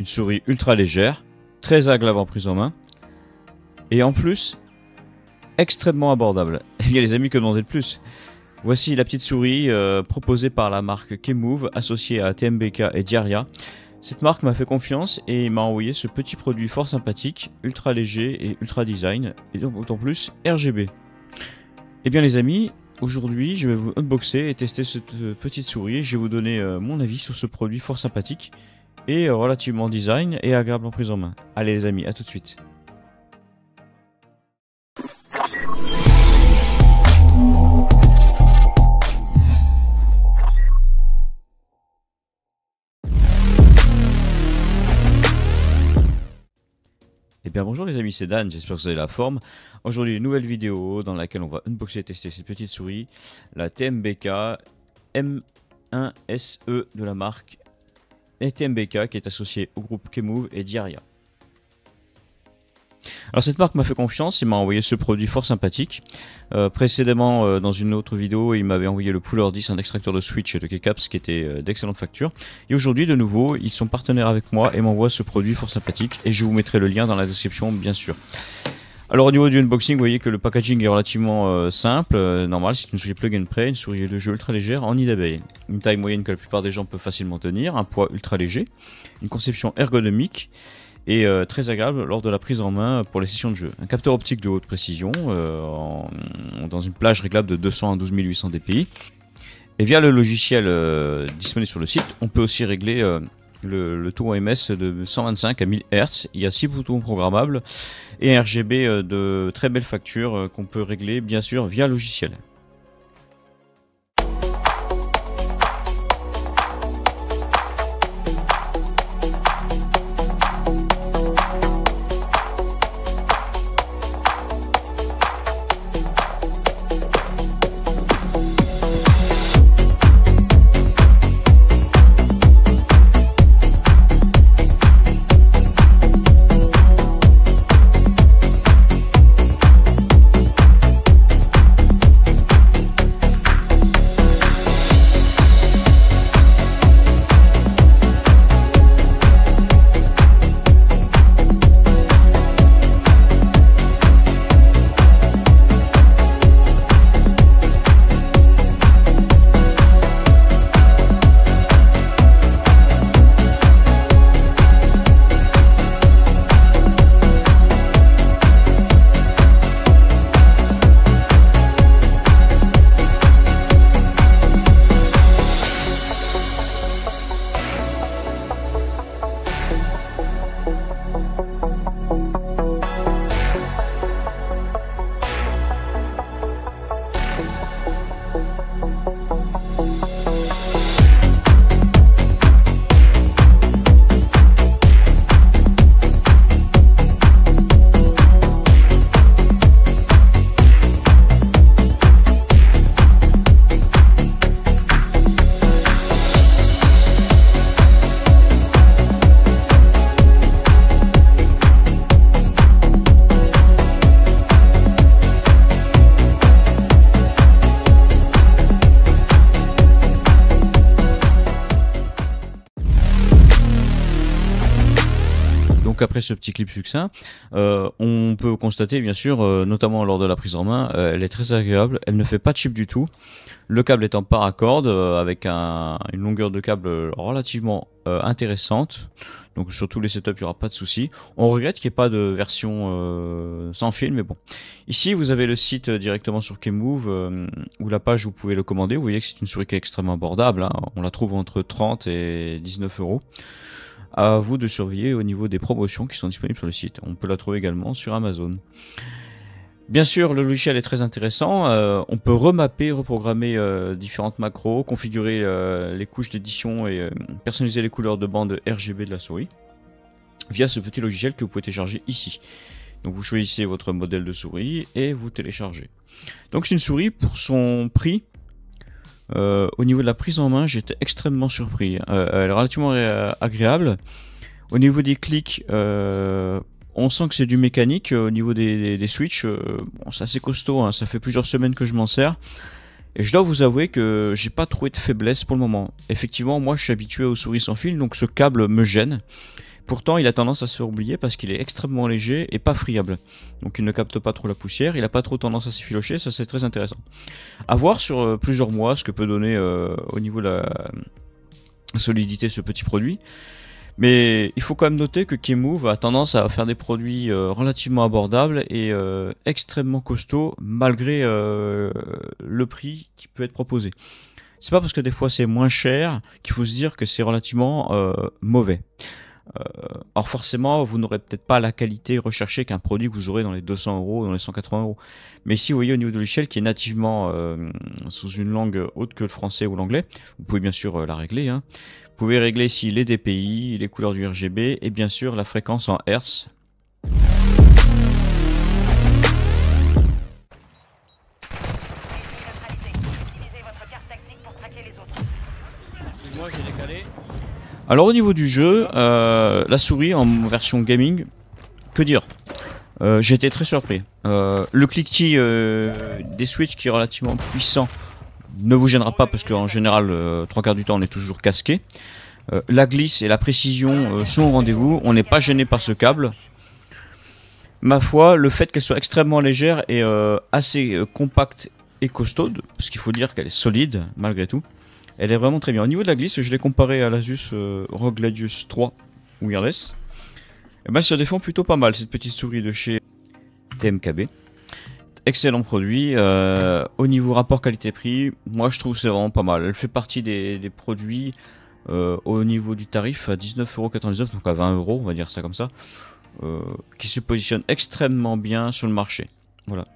une souris ultra légère, très agréable en prise en main, et en plus, extrêmement abordable. Et bien les amis, que demander de plus? Voici la petite souris proposée par la marque Kemove, associée à TMBK et Diaria. Cette marque m'a fait confiance et m'a envoyé ce petit produit fort sympathique, ultra léger et ultra design, et donc d'autant plus RGB. Et bien les amis, aujourd'hui je vais vous unboxer et tester cette petite souris. Je vais vous donner mon avis sur ce produit fort sympathique et relativement design et agréable en prise en main. Allez les amis, à tout de suite. Eh bien bonjour les amis, c'est Dan, j'espère que vous avez la forme. Aujourd'hui une nouvelle vidéo dans laquelle on va unboxer et tester cette petite souris, la TMBK M1SE de la marque, et TMBK qui est associée au groupe Kemove et Diaria. Alors cette marque m'a fait confiance et m'a envoyé ce produit fort sympathique. Précédemment dans une autre vidéo il m'avait envoyé le Puller 10, un extracteur de switch de Kcaps qui était d'excellente facture. Et aujourd'hui de nouveau ils sont partenaires avec moi et m'envoient ce produit fort sympathique et je vous mettrai le lien dans la description bien sûr. Alors au niveau du unboxing, vous voyez que le packaging est relativement simple, normal, c'est une souris plug and play, une souris de jeu ultra légère en nid d'abeille. Une taille moyenne que la plupart des gens peuvent facilement tenir, un poids ultra léger, une conception ergonomique et très agréable lors de la prise en main pour les sessions de jeu. Un capteur optique de haute précision dans une plage réglable de 200 à 12 800 dpi. Et via le logiciel disponible sur le site, on peut aussi régler le taux OMS de 125 à 1000 Hz. Il y a 6 boutons programmables et un RGB de très belle facture qu'on peut régler bien sûr via le logiciel. Donc après ce petit clip succinct, on peut constater bien sûr, notamment lors de la prise en main, elle est très agréable, elle ne fait pas de chip du tout. Le câble est en paracorde avec une longueur de câble relativement intéressante. Donc sur tous les setups il n'y aura pas de souci. On regrette qu'il n'y ait pas de version sans fil, mais bon. Ici vous avez le site directement sur Kemove, où la page vous pouvez le commander. Vous voyez que c'est une souris qui est extrêmement abordable, hein. On la trouve entre 30 et 19 €. À vous de surveiller au niveau des promotions qui sont disponibles sur le site. On peut la trouver également sur Amazon. Bien sûr, le logiciel est très intéressant. On peut remapper, reprogrammer différentes macros, configurer les couches d'édition et personnaliser les couleurs de bande RGB de la souris via ce petit logiciel que vous pouvez télécharger ici. Donc vous choisissez votre modèle de souris et vous téléchargez. Donc c'est une souris pour son prix. Au niveau de la prise en main, j'étais extrêmement surpris. Elle est relativement agréable. Au niveau des clics, on sent que c'est du mécanique. Au niveau des switches, bon, c'est assez costaud, hein. Ça fait plusieurs semaines que je m'en sers. Et je dois vous avouer que j'ai pas trouvé de faiblesse pour le moment. Effectivement, moi je suis habitué aux souris sans fil, donc ce câble me gêne. Pourtant, il a tendance à se faire oublier parce qu'il est extrêmement léger et pas friable. Donc il ne capte pas trop la poussière, il n'a pas trop tendance à s'effilocher, ça c'est très intéressant. À voir sur plusieurs mois ce que peut donner au niveau de la solidité ce petit produit. Mais il faut quand même noter que Kemove a tendance à faire des produits relativement abordables et extrêmement costauds malgré le prix qui peut être proposé. C'est pas parce que des fois c'est moins cher qu'il faut se dire que c'est relativement mauvais. Alors forcément, vous n'aurez peut-être pas la qualité recherchée qu'un produit que vous aurez dans les 200 €, dans les 180 €. Mais ici, vous voyez au niveau de l'échelle qui est nativement sous une langue autre que le français ou l'anglais, vous pouvez bien sûr la régler. Hein. Vous pouvez régler ici les DPI, les couleurs du RGB et bien sûr la fréquence en Hertz. Moi j'ai décalé. Alors au niveau du jeu, la souris en version gaming, que dire, j'ai été très surpris. Le cliquetis des Switch qui est relativement puissant ne vous gênera pas parce qu'en général, 3/4 du temps on est toujours casqué. La glisse et la précision sont au rendez-vous, on n'est pas gêné par ce câble. Ma foi, le fait qu'elle soit extrêmement légère et assez compacte et costaude, parce qu'il faut dire qu'elle est solide malgré tout. Elle est vraiment très bien. Au niveau de la glisse, je l'ai comparé à l'Asus ROG Gladius 3 Wireless. Et ben, elle se défend plutôt pas mal, cette petite souris de chez TMKB. Excellent produit. Au niveau rapport qualité-prix, moi je trouve que c'est vraiment pas mal. Elle fait partie des produits au niveau du tarif à 19,99 €, donc à 20 €, on va dire ça comme ça, qui se positionne extrêmement bien sur le marché. Voilà.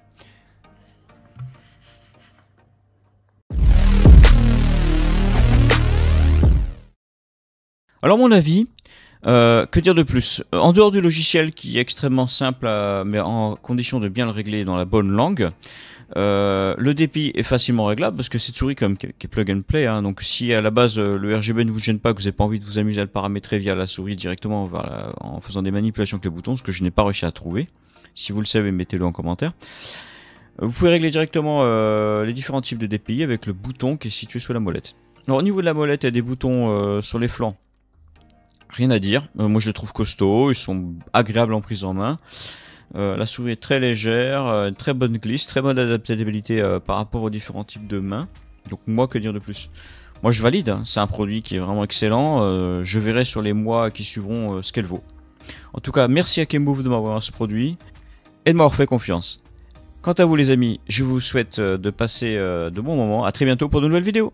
Alors mon avis, que dire de plus? En dehors du logiciel qui est extrêmement simple, mais en condition de bien le régler dans la bonne langue, le DPI est facilement réglable parce que cette souris comme qui est plug and play, hein, donc si à la base le RGB ne vous gêne pas, que vous n'avez pas envie de vous amuser à le paramétrer via la souris directement en faisant des manipulations avec les boutons, ce que je n'ai pas réussi à trouver. Si vous le savez, mettez-le en commentaire. Vous pouvez régler directement les différents types de DPI avec le bouton qui est situé sous la molette. Alors au niveau de la molette, il y a des boutons sur les flancs. Rien à dire, moi je les trouve costauds, ils sont agréables en prise en main. La souris est très légère, une très bonne glisse, très bonne adaptabilité par rapport aux différents types de mains. Donc moi, que dire de plus? Moi je valide, hein. C'est un produit qui est vraiment excellent, je verrai sur les mois qui suivront ce qu'elle vaut. En tout cas, merci à Kemove de m'avoir ce produit et de m'avoir fait confiance. Quant à vous les amis, je vous souhaite de passer de bons moments, à très bientôt pour de nouvelles vidéos.